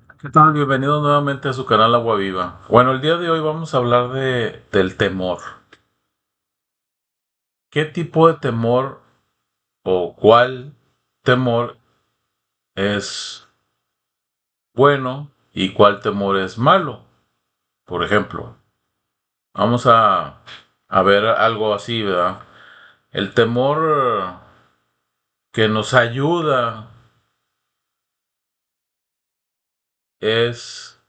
¿Qué tal? Bienvenido nuevamente a su canal Agua Viva. Bueno, el día de hoy vamos a hablar del temor. ¿Qué tipo de temor o cuál temor es bueno y cuál temor es malo? Por ejemplo, vamos a ver algo así, ¿verdad? El temor que nos ayuda es,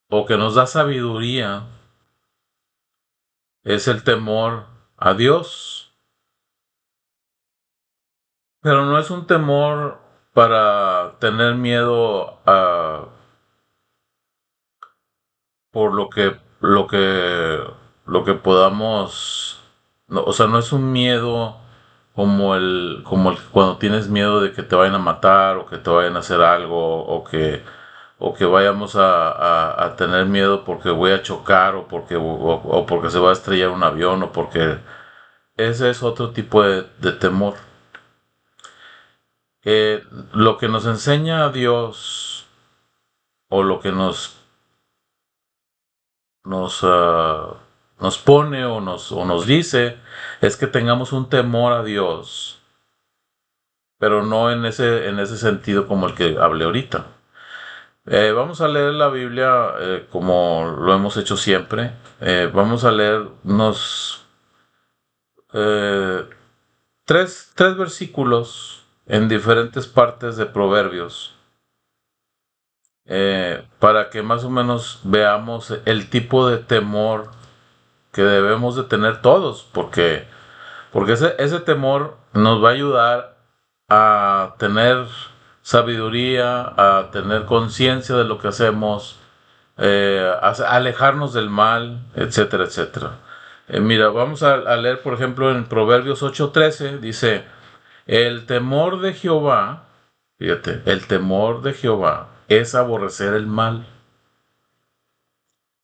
o que nos da sabiduría, es el temor a Dios. Pero no es un temor para tener miedo por lo que podamos, no, o sea, no es un miedo como el cuando tienes miedo de que te vayan a matar o que te vayan a hacer algo o que vayamos a tener miedo porque voy a chocar o porque se va a estrellar un avión o porque ese es otro tipo de temor. Eh, lo que nos enseña a Dios o lo que nos, ah, nos pone o nos dice es que tengamos un temor a Dios, pero no en ese sentido como el que hablé ahorita. Vamos a leer la Biblia como lo hemos hecho siempre. Vamos a leer unos eh, tres versículos en diferentes partes de Proverbios para que más o menos veamos el tipo de temor que debemos de tener todos, porque ese temor nos va a ayudar a tener sabiduría, a tener conciencia de lo que hacemos, a alejarnos del mal, etcétera, etcétera. Mira, vamos a leer, por ejemplo, en Proverbios 8:13, dice, el temor de Jehová, fíjate, el temor de Jehová es aborrecer el mal.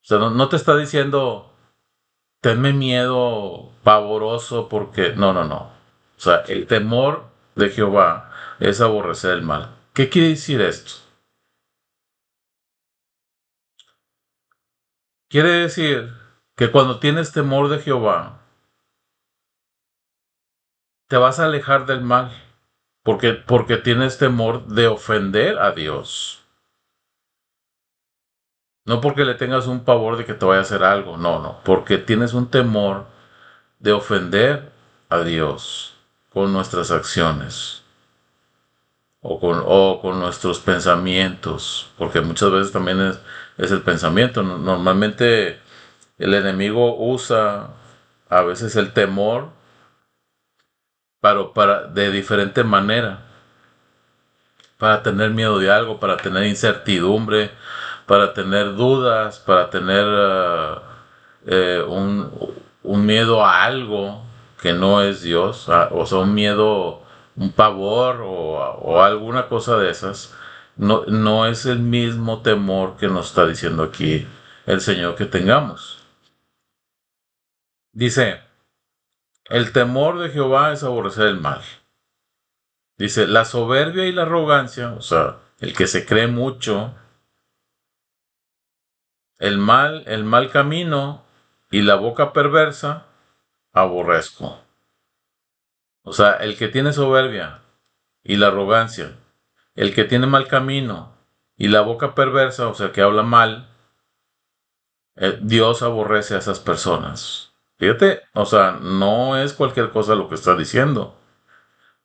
O sea, no te está diciendo, tenme miedo pavoroso porque... No, no, no. O sea, el temor de Jehová es aborrecer el mal. ¿Qué quiere decir esto? Quiere decir que cuando tienes temor de Jehová, te vas a alejar del mal, porque tienes temor de ofender a Dios. No porque le tengas un pavor de que te vaya a hacer algo, no, no, porque tienes un temor de ofender a Dios con nuestras acciones. O con nuestros pensamientos, porque muchas veces también es el pensamiento. Normalmente el enemigo usa a veces el temor de diferente manera, para tener miedo de algo, para tener incertidumbre, para tener dudas, para tener un miedo a algo que no es Dios, o sea, un miedo, un pavor o alguna cosa de esas. No es el mismo temor que nos está diciendo aquí el Señor que tengamos. Dice, el temor de Jehová es aborrecer el mal. Dice, la soberbia y la arrogancia, o sea, el que se cree mucho, el mal camino y la boca perversa, aborrezco. O sea, el que tiene soberbia y la arrogancia, el que tiene mal camino y la boca perversa, o sea, que habla mal, Dios aborrece a esas personas. Fíjate, o sea, no es cualquier cosa lo que está diciendo.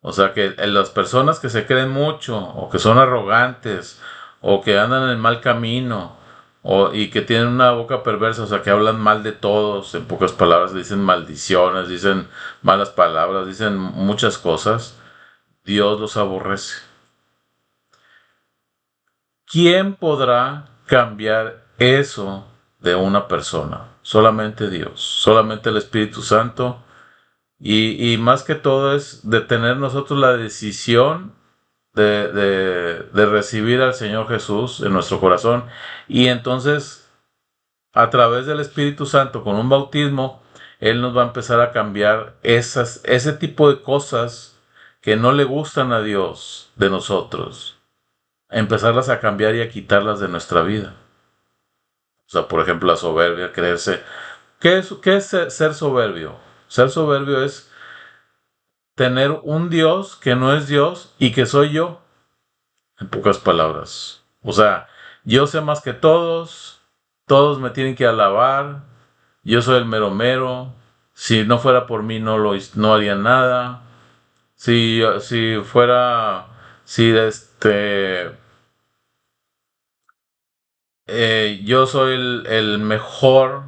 O sea, que las personas que se creen mucho, o que son arrogantes, o que andan en el mal camino, y que tienen una boca perversa, o sea, que hablan mal de todos, en pocas palabras, dicen maldiciones, dicen malas palabras, dicen muchas cosas, Dios los aborrece. ¿Quién podrá cambiar eso de una persona? Solamente Dios, solamente el Espíritu Santo. Y más que todo es de tener nosotros la decisión de recibir al Señor Jesús en nuestro corazón. Y entonces, a través del Espíritu Santo, con un bautismo, Él nos va a empezar a cambiar ese tipo de cosas que no le gustan a Dios de nosotros. empezarlas a cambiar y a quitarlas de nuestra vida. O sea, por ejemplo, la soberbia, creerse. ¿Qué es ser soberbio? Ser soberbio es tener un Dios que no es Dios y que soy yo, en pocas palabras. O sea, yo sé más que todos, todos me tienen que alabar, yo soy el mero mero, si no fuera por mí no haría nada, si fuera, si yo soy el mejor,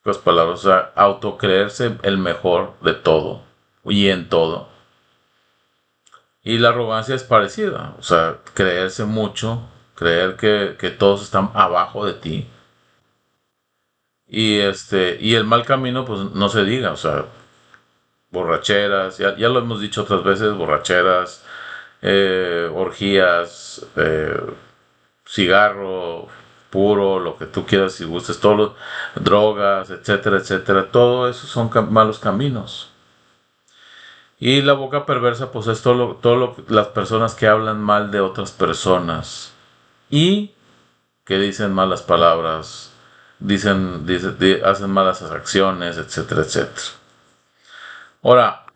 pues palabras, o sea, autocreerse el mejor de todo y en todo. Y la arrogancia es parecida, o sea, creerse mucho, creer que todos están abajo de ti. Y el mal camino, pues no se diga, o sea, borracheras, ya lo hemos dicho otras veces, borracheras, orgías, cigarro puro, lo que tú quieras y gustes, drogas, etcétera, etcétera, todo eso son malos caminos. Y la boca perversa, pues es las personas que hablan mal de otras personas y que dicen malas palabras, hacen malas acciones, etcétera, etcétera. Ahora,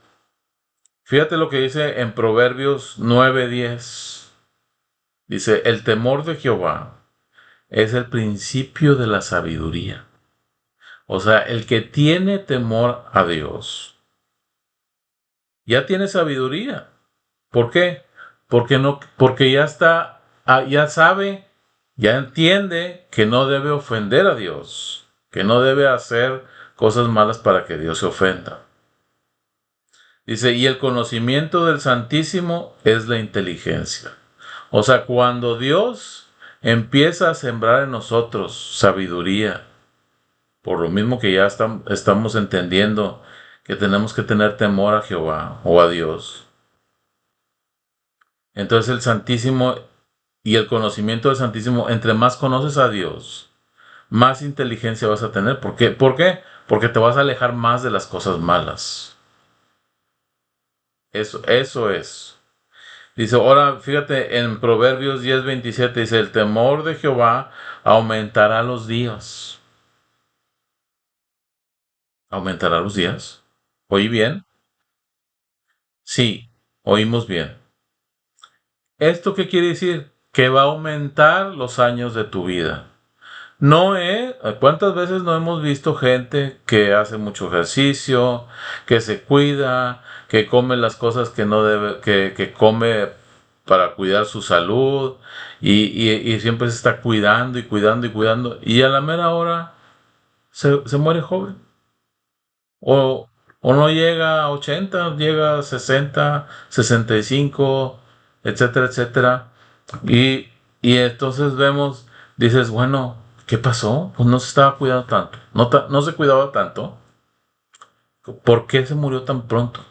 fíjate lo que dice en Proverbios 9:10. Dice, el temor de Jehová es el principio de la sabiduría. O sea, el que tiene temor a Dios ya tiene sabiduría. ¿Por qué? Porque ya sabe, ya entiende que no debe ofender a Dios, que no debe hacer cosas malas para que Dios se ofenda. Dice, y el conocimiento del Santísimo es la inteligencia. O sea, cuando Dios empieza a sembrar en nosotros sabiduría, por lo mismo que ya estamos entendiendo que tenemos que tener temor a Jehová o a Dios, entonces el Santísimo y el conocimiento del Santísimo, entre más conoces a Dios, más inteligencia vas a tener. ¿Por qué? ¿Por qué? Porque te vas a alejar más de las cosas malas. Eso es. Dice, ahora fíjate en Proverbios 10:27, dice, el temor de Jehová aumentará los días. ¿Aumentará los días? ¿Oí bien? Sí, oímos bien. ¿Esto qué quiere decir? Que va a aumentar los años de tu vida. ¿Cuántas veces no hemos visto gente que hace mucho ejercicio, que se cuida, que come las cosas que no debe, que come para cuidar su salud y siempre se está cuidando y cuidando y cuidando y a la mera hora se muere joven? O, o no llega a 80, llega a 60, 65, etcétera, etcétera. Y, y entonces dices, bueno, ¿qué pasó? Pues no se estaba cuidando tanto, no se cuidaba tanto. ¿Por qué se murió tan pronto?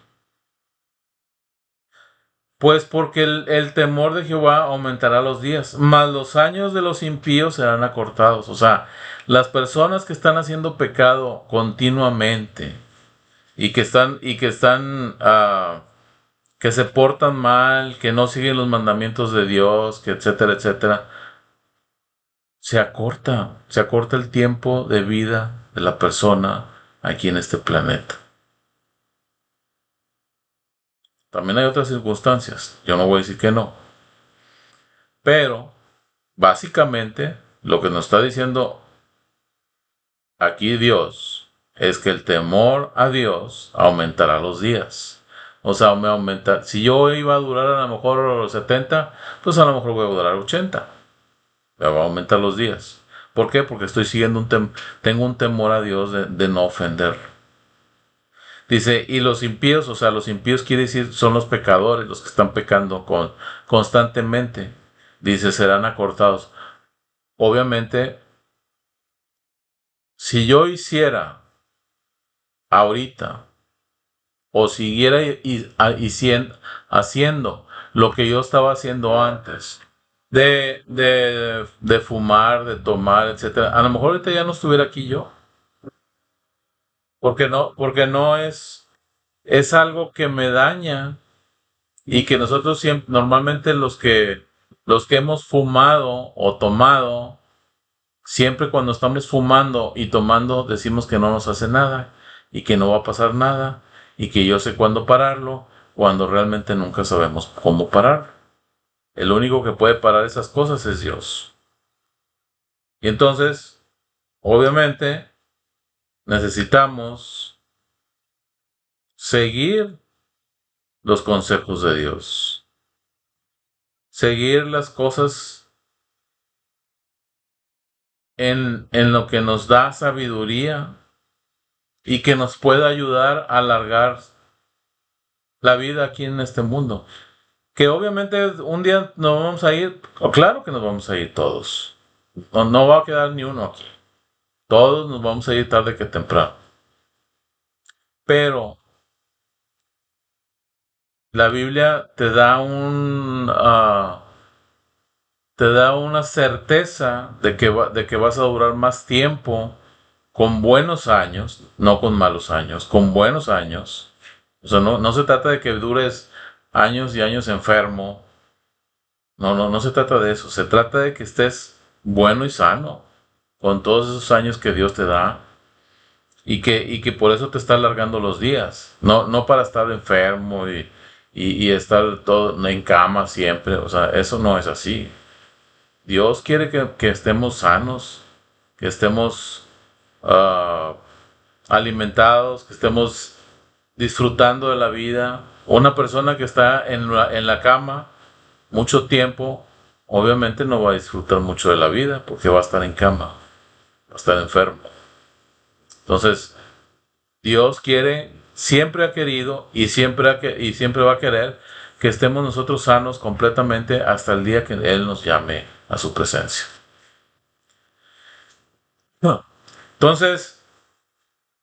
Pues porque el temor de Jehová aumentará los días, mas los años de los impíos serán acortados. O sea, las personas que están haciendo pecado continuamente y que se portan mal, que no siguen los mandamientos de Dios, que etcétera, etcétera, se acorta el tiempo de vida de la persona aquí en este planeta. También hay otras circunstancias, yo no voy a decir que no, pero básicamente lo que nos está diciendo aquí Dios es que el temor a Dios aumentará los días. O sea, me aumenta. Si yo iba a durar a lo mejor 70, pues a lo mejor voy a durar 80. Me va a aumentar los días. ¿Por qué? Porque estoy siguiendo tengo un temor a Dios de no ofender. Dice, y los impíos, o sea, los impíos quiere decir son los pecadores, los que están pecando constantemente. Dice, serán acortados. Obviamente, si yo hiciera ahorita o siguiera haciendo lo que yo estaba haciendo antes, de fumar, de tomar, etcétera, a lo mejor ahorita ya no estuviera aquí yo, porque no es algo que me daña y que nosotros siempre, normalmente Los que hemos fumado o tomado, siempre cuando estamos fumando y tomando decimos que no nos hace nada y que no va a pasar nada y que yo sé cuándo pararlo, cuando realmente nunca sabemos cómo parar. El único que puede parar esas cosas es Dios. Y entonces, obviamente, necesitamos seguir los consejos de Dios, seguir las cosas en lo que nos da sabiduría y que nos pueda ayudar a alargar la vida aquí en este mundo. Que obviamente un día nos vamos a ir, o claro que nos vamos a ir todos. No, no va a quedar ni uno aquí. Todos nos vamos a ir tarde que temprano. Pero la Biblia te da una certeza de que vas a durar más tiempo con buenos años, no con malos años, con buenos años. O sea, no se trata de que dures años y años enfermo. No se trata de eso. Se trata de que estés bueno y sano con todos esos años que Dios te da y que por eso te está alargando los días. No para estar enfermo y estar todo en cama siempre. O sea, eso no es así. Dios quiere que estemos sanos, que estemos ah, alimentados, que estemos disfrutando de la vida. Una persona que está en la cama mucho tiempo, obviamente no va a disfrutar mucho de la vida porque va a estar en cama, va a estar enfermo. Entonces, Dios quiere, siempre ha querido y siempre va a querer que estemos nosotros sanos completamente hasta el día que Él nos llame a su presencia. No. Entonces,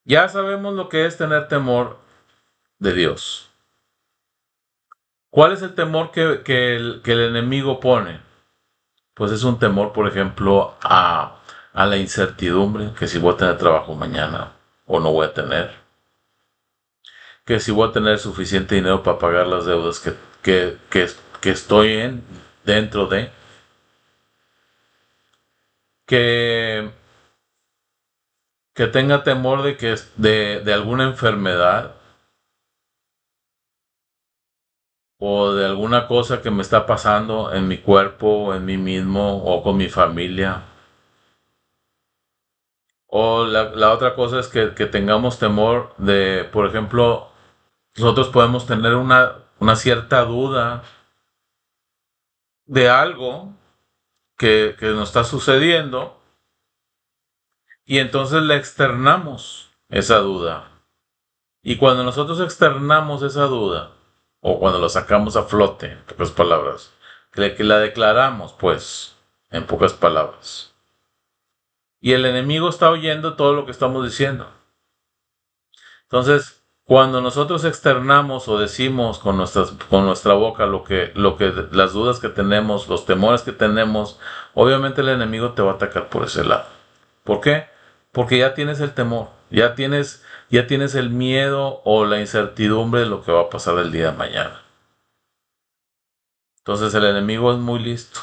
ya sabemos lo que es tener temor de Dios. ¿Cuál es el temor que el enemigo pone? Pues es un temor, por ejemplo, a la incertidumbre, que si voy a tener trabajo mañana o no voy a tener, que si voy a tener suficiente dinero para pagar las deudas que estoy dentro que, que tenga temor de alguna enfermedad o de alguna cosa que me está pasando en mi cuerpo, o en mí mismo o con mi familia. O la otra cosa es que tengamos temor de, por ejemplo, nosotros podemos tener una cierta duda de algo que nos está sucediendo y entonces le externamos esa duda. Y cuando nosotros externamos esa duda, o cuando la sacamos a flote, en pocas palabras, que la declaramos, pues, en pocas palabras. Y el enemigo está oyendo todo lo que estamos diciendo. Entonces, cuando nosotros externamos o decimos con nuestra boca las dudas que tenemos, los temores que tenemos, obviamente el enemigo te va a atacar por ese lado. ¿Por qué? Porque ya tienes el temor, ya tienes el miedo o la incertidumbre de lo que va a pasar el día de mañana. Entonces el enemigo es muy listo.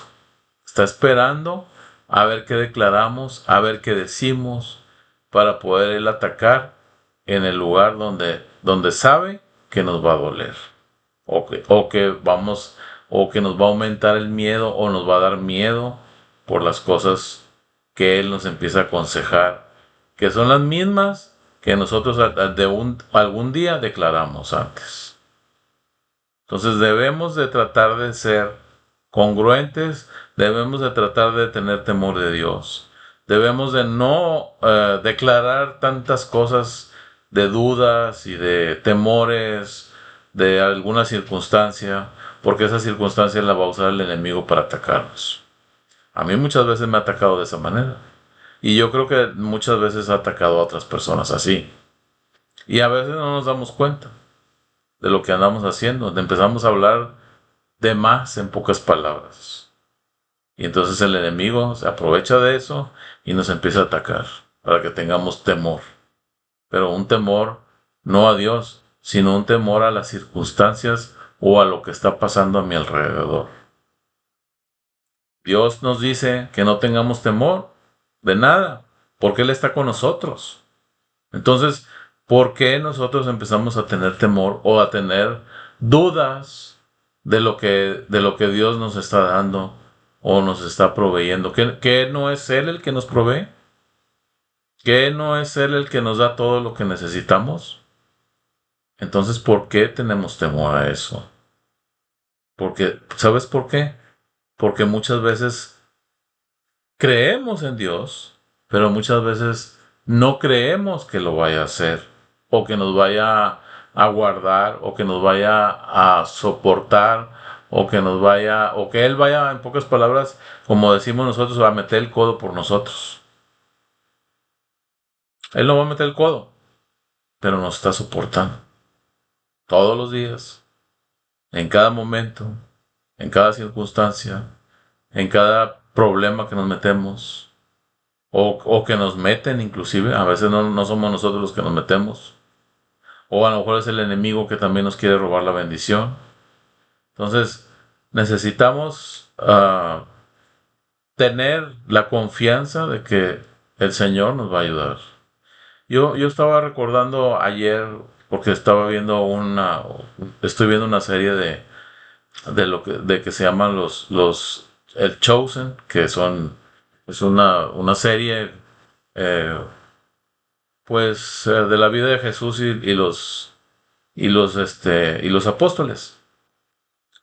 Está esperando a ver qué declaramos, a ver qué decimos, para poder él atacar en el lugar donde sabe que nos va a doler. O que nos va a aumentar el miedo o nos va a dar miedo por las cosas que él nos empieza a aconsejar, que son las mismas que nosotros algún día declaramos antes. Entonces debemos de tratar de ser congruentes, debemos de tratar de tener temor de Dios. Debemos de no declarar tantas cosas de dudas y de temores de alguna circunstancia, porque esa circunstancia la va a usar el enemigo para atacarnos. A mí muchas veces me ha atacado de esa manera. Y yo creo que muchas veces ha atacado a otras personas así. Y a veces no nos damos cuenta de lo que andamos haciendo. Empezamos a hablar de más en pocas palabras. Y entonces el enemigo se aprovecha de eso y nos empieza a atacar para que tengamos temor. Pero un temor no a Dios, sino un temor a las circunstancias o a lo que está pasando a mi alrededor. Dios nos dice que no tengamos temor de nada, porque Él está con nosotros. Entonces, ¿por qué nosotros empezamos a tener temor o a tener dudas de lo que Dios nos está dando o nos está proveyendo? ¿Que no es Él el que nos provee? ¿Que no es Él el que nos da todo lo que necesitamos? Entonces, ¿por qué tenemos temor a eso? Porque, ¿sabes por qué? Porque muchas veces creemos en Dios, pero muchas veces no creemos que lo vaya a hacer, o que nos vaya a guardar, o que nos vaya a soportar, o que Él vaya, en pocas palabras, como decimos nosotros, a meter el codo por nosotros. Él no va a meter el codo, pero nos está soportando todos los días, en cada momento, en cada circunstancia, en cada problema que nos metemos. O que nos meten inclusive, a veces no somos nosotros los que nos metemos. O a lo mejor es el enemigo que también nos quiere robar la bendición. Entonces, necesitamos tener la confianza de que el Señor nos va a ayudar. Yo estaba recordando ayer, porque estoy viendo una serie de que se llaman el Chosen, es una serie eh, pues de la vida de Jesús y los apóstoles.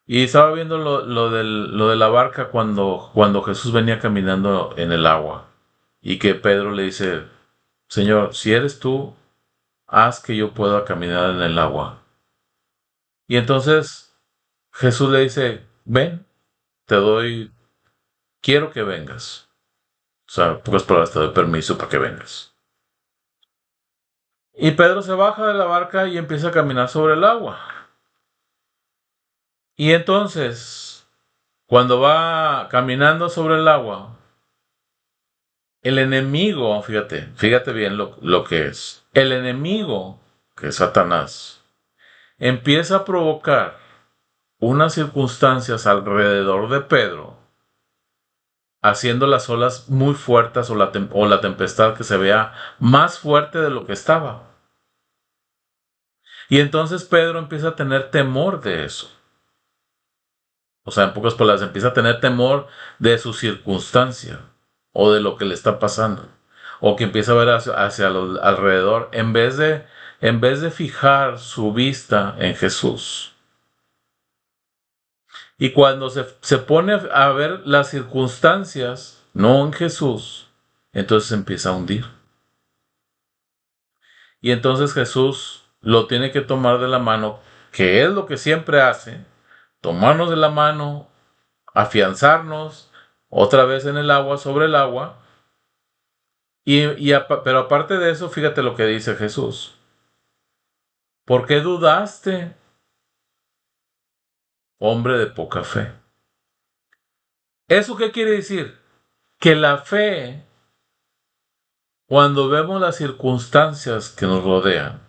Y estaba viendo lo de la barca cuando Jesús venía caminando en el agua y que Pedro le dice, Señor, si eres tú, haz que yo pueda caminar en el agua. Y entonces Jesús le dice, ven, te doy, quiero que vengas. O sea, en pocas palabras, te doy permiso para que vengas. Y Pedro se baja de la barca y empieza a caminar sobre el agua. Y entonces, cuando va caminando sobre el agua, el enemigo, fíjate bien lo que es. El enemigo, que es Satanás, empieza a provocar unas circunstancias alrededor de Pedro, haciendo las olas muy fuertes o la tempestad que se vea más fuerte de lo que estaba. Y entonces Pedro empieza a tener temor de eso. O sea, en pocas palabras, empieza a tener temor de su circunstancia o de lo que le está pasando. O que empieza a ver hacia alrededor en vez de fijar su vista en Jesús. Y cuando se pone a ver las circunstancias, no en Jesús, entonces se empieza a hundir. Y entonces Jesús lo tiene que tomar de la mano, que es lo que siempre hace, tomarnos de la mano, afianzarnos otra vez en el agua, sobre el agua. Pero aparte de eso, fíjate lo que dice Jesús. ¿Por qué dudaste, hombre de poca fe? ¿Eso qué quiere decir? Que la fe, cuando vemos las circunstancias que nos rodean,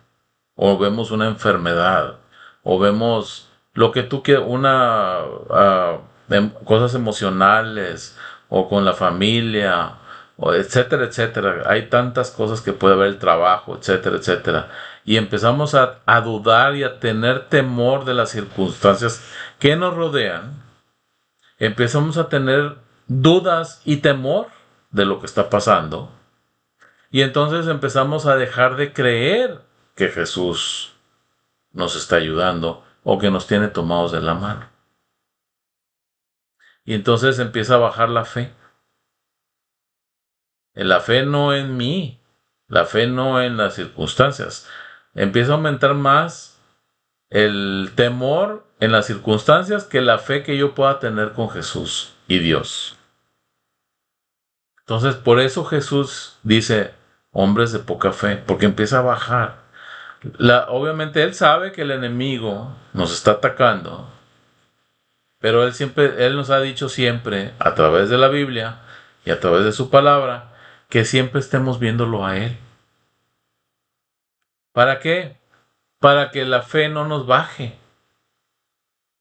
o vemos una enfermedad, o vemos lo que tú quieras, cosas emocionales, o con la familia, o etcétera, etcétera. Hay tantas cosas que puede haber el trabajo, etcétera, etcétera. Y empezamos a dudar y a tener temor de las circunstancias que nos rodean. Empezamos a tener dudas y temor de lo que está pasando. Y entonces empezamos a dejar de creer que Jesús nos está ayudando o que nos tiene tomados de la mano. Y entonces empieza a bajar la fe. La fe no en mí, la fe no en las circunstancias. Empieza a aumentar más el temor en las circunstancias que la fe que yo pueda tener con Jesús y Dios. Entonces, por eso Jesús dice, hombres de poca fe, porque empieza a bajar. Obviamente Él sabe que el enemigo nos está atacando, pero Él nos ha dicho siempre, a través de la Biblia y a través de su palabra, que siempre estemos viéndolo a Él. ¿Para qué? Para que la fe no nos baje,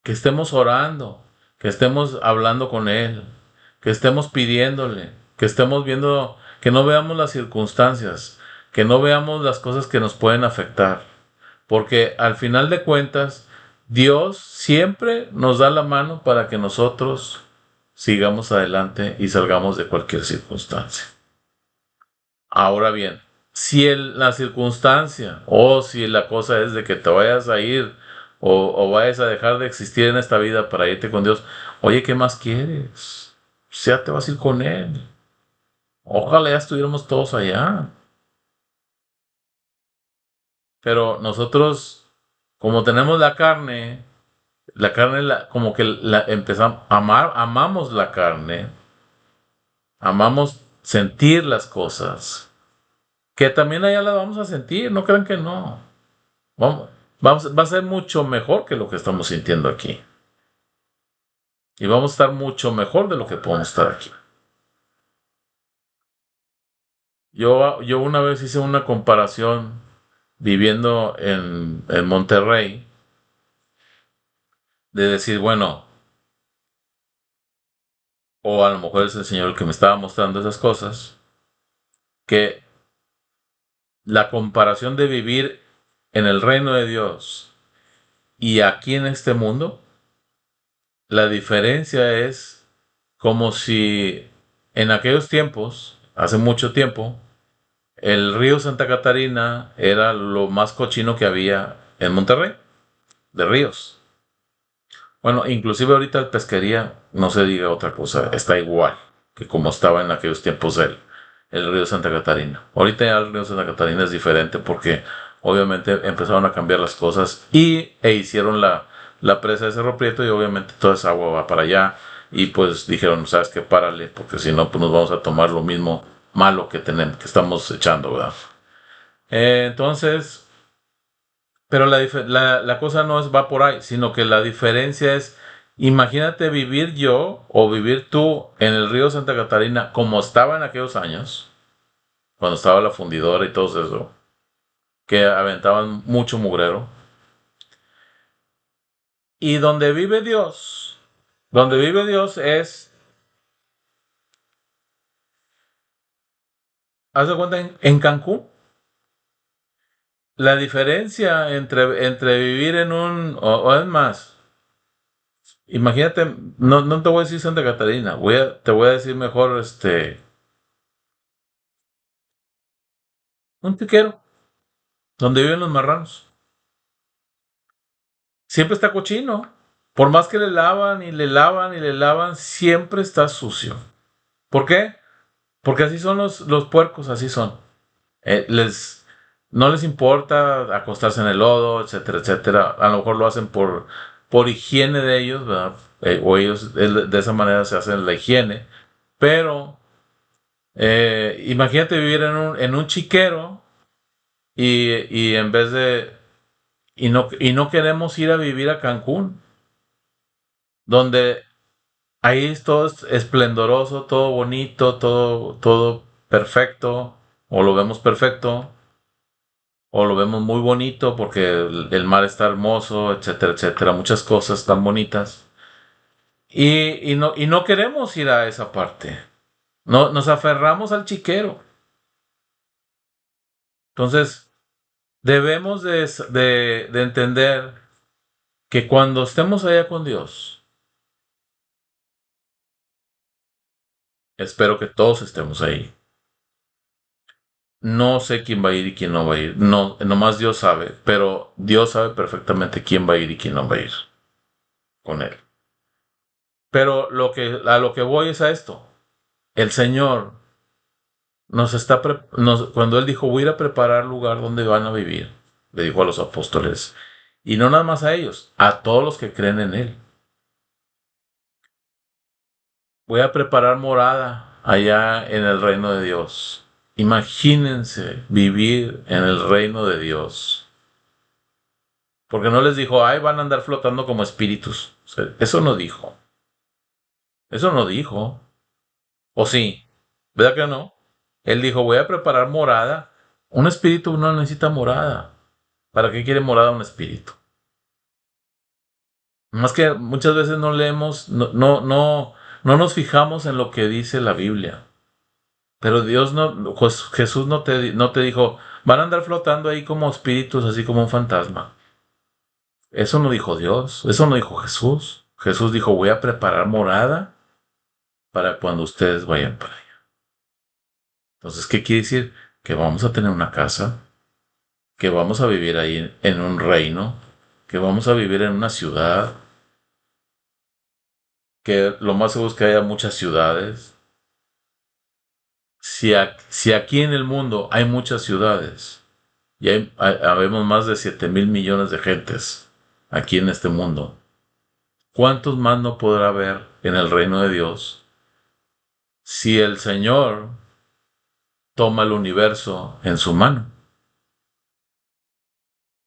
que estemos orando, que estemos hablando con Él, que estemos pidiéndole, que estemos viendo, que no veamos las circunstancias, que no veamos las cosas que nos pueden afectar. Porque al final de cuentas, Dios siempre nos da la mano para que nosotros sigamos adelante y salgamos de cualquier circunstancia. Ahora bien, si la circunstancia o si la cosa es de que te vayas a ir o vayas a dejar de existir en esta vida para irte con Dios, oye, ¿qué más quieres? Ya te vas a ir con Él. Ojalá ya estuviéramos todos allá. Pero nosotros, como tenemos la carne como que la empezamos a amar, amamos la carne, amamos sentir las cosas, que también allá las vamos a sentir, no crean que no. Vamos, va a ser mucho mejor que lo que estamos sintiendo aquí. Y vamos a estar mucho mejor de lo que podemos estar aquí. Yo una vez hice una comparación viviendo en Monterrey, de decir, bueno, o a lo mejor es el Señor el que me estaba mostrando esas cosas, que la comparación de vivir en el reino de Dios y aquí en este mundo, la diferencia es como si en aquellos tiempos, hace mucho tiempo, el río Santa Catarina era lo más cochino que había en Monterrey, de ríos. Bueno, inclusive ahorita la pesquería, no se diga otra cosa, está igual que como estaba en aquellos tiempos el río Santa Catarina. Ahorita ya el río Santa Catarina es diferente porque obviamente empezaron a cambiar las cosas e hicieron la presa de Cerro Prieto y obviamente toda esa agua va para allá y pues dijeron, sabes qué, párale, porque si no pues nos vamos a tomar lo mismo malo que tenemos, que estamos echando, ¿verdad? Entonces, pero la cosa no va por ahí, sino que la diferencia es, imagínate vivir yo o vivir tú en el río Santa Catarina como estaba en aquellos años, cuando estaba la fundidora y todo eso, que aventaban mucho mugrero. Y donde vive Dios es, haz de cuenta en Cancún. La diferencia entre vivir en o es más, imagínate, no te voy a decir Santa Catarina, te voy a decir mejor un piquero, donde viven los marranos. Siempre está cochino. Por más que le lavan y le lavan y le lavan, siempre está sucio. ¿Por qué? Porque así son los puercos, así son. Eh, les, no les importa acostarse en el lodo, etcétera, etcétera. A lo mejor lo hacen por higiene de ellos, ¿verdad? O ellos de esa manera se hacen la higiene. Pero imagínate vivir en un chiquero y en vez de... y no queremos ir a vivir a Cancún, donde ahí es todo esplendoroso, todo bonito, todo perfecto, o lo vemos perfecto, o lo vemos muy bonito porque el mar está hermoso, etcétera, etcétera, muchas cosas tan bonitas. Y no queremos ir a esa parte. No, nos aferramos al chiquero. Entonces, debemos de entender que cuando estemos allá con Dios, espero que todos estemos ahí. No sé quién va a ir y quién no va a ir. No, nomás Dios sabe, pero Dios sabe perfectamente quién va a ir y quién no va a ir con él. Pero a lo que voy es a esto. El Señor cuando Él dijo, voy a ir a preparar lugar donde van a vivir, le dijo a los apóstoles, y no nada más a ellos, a todos los que creen en Él. Voy a preparar morada allá en el reino de Dios. Imagínense vivir en el reino de Dios. Porque no les dijo, ay, van a andar flotando como espíritus. O sea, eso no dijo. Eso no dijo. ¿O sí? ¿Verdad que no? Él dijo, voy a preparar morada. Un espíritu no necesita morada. ¿Para qué quiere morada un espíritu? Más que muchas veces no leemos, no no nos fijamos en lo que dice la Biblia. Pero Dios no, pues Jesús no te dijo, van a andar flotando ahí como espíritus, así como un fantasma. Eso no dijo Dios, eso no dijo Jesús. Jesús dijo, voy a preparar morada para cuando ustedes vayan para allá. Entonces, ¿qué quiere decir? Que vamos a tener una casa, que vamos a vivir ahí en un reino, que vamos a vivir en una ciudad, que lo más seguro es que haya muchas ciudades. Si aquí en el mundo hay muchas ciudades, y habemos más de 7.000 millones de gentes aquí en este mundo, ¿cuántos más no podrá haber en el reino de Dios si el Señor toma el universo en su mano?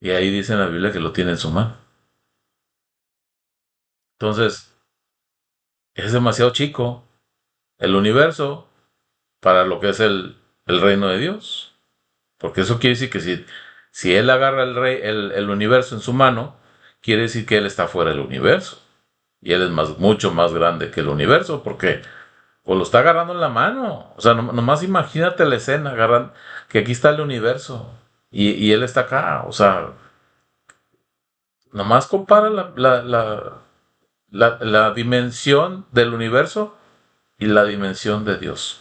Y ahí dice en la Biblia que lo tiene en su mano. Entonces, es demasiado chico el universo para lo que es el reino de Dios. Porque eso quiere decir que si Él agarra el universo en su mano, quiere decir que Él está fuera del universo. Y Él es mucho más grande que el universo, porque pues lo está agarrando en la mano. O sea, nomás imagínate la escena, agarran que aquí está el universo y Él está acá. O sea, nomás compara la dimensión del universo y la dimensión de Dios.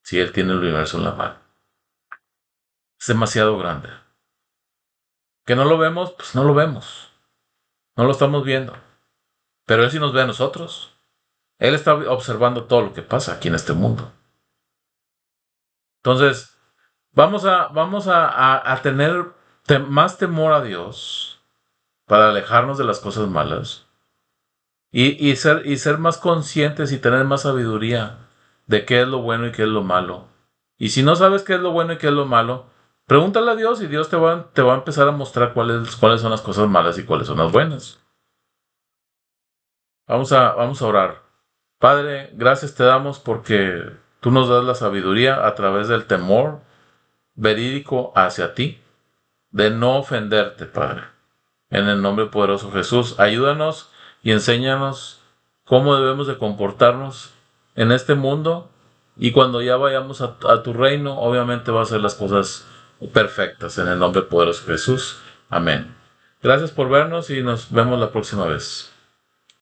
Si Él tiene el universo en la mano. Es demasiado grande. Que no lo vemos, pues no lo vemos. No lo estamos viendo. Pero Él sí nos ve a nosotros. Él está observando todo lo que pasa aquí en este mundo. Entonces, vamos a tener más temor a Dios para alejarnos de las cosas malas y ser más conscientes y tener más sabiduría de qué es lo bueno y qué es lo malo. Y si no sabes qué es lo bueno y qué es lo malo, pregúntale a Dios y Dios te va a empezar a mostrar cuáles son las cosas malas y cuáles son las buenas. Vamos a orar. Padre, gracias te damos porque tú nos das la sabiduría a través del temor verídico hacia ti, de no ofenderte, Padre. En el nombre poderoso de Jesús, ayúdanos y enséñanos cómo debemos de comportarnos en este mundo y cuando ya vayamos a tu reino, obviamente va a ser las cosas perfectas. En el nombre poderoso de Jesús. Amén. Gracias por vernos y nos vemos la próxima vez.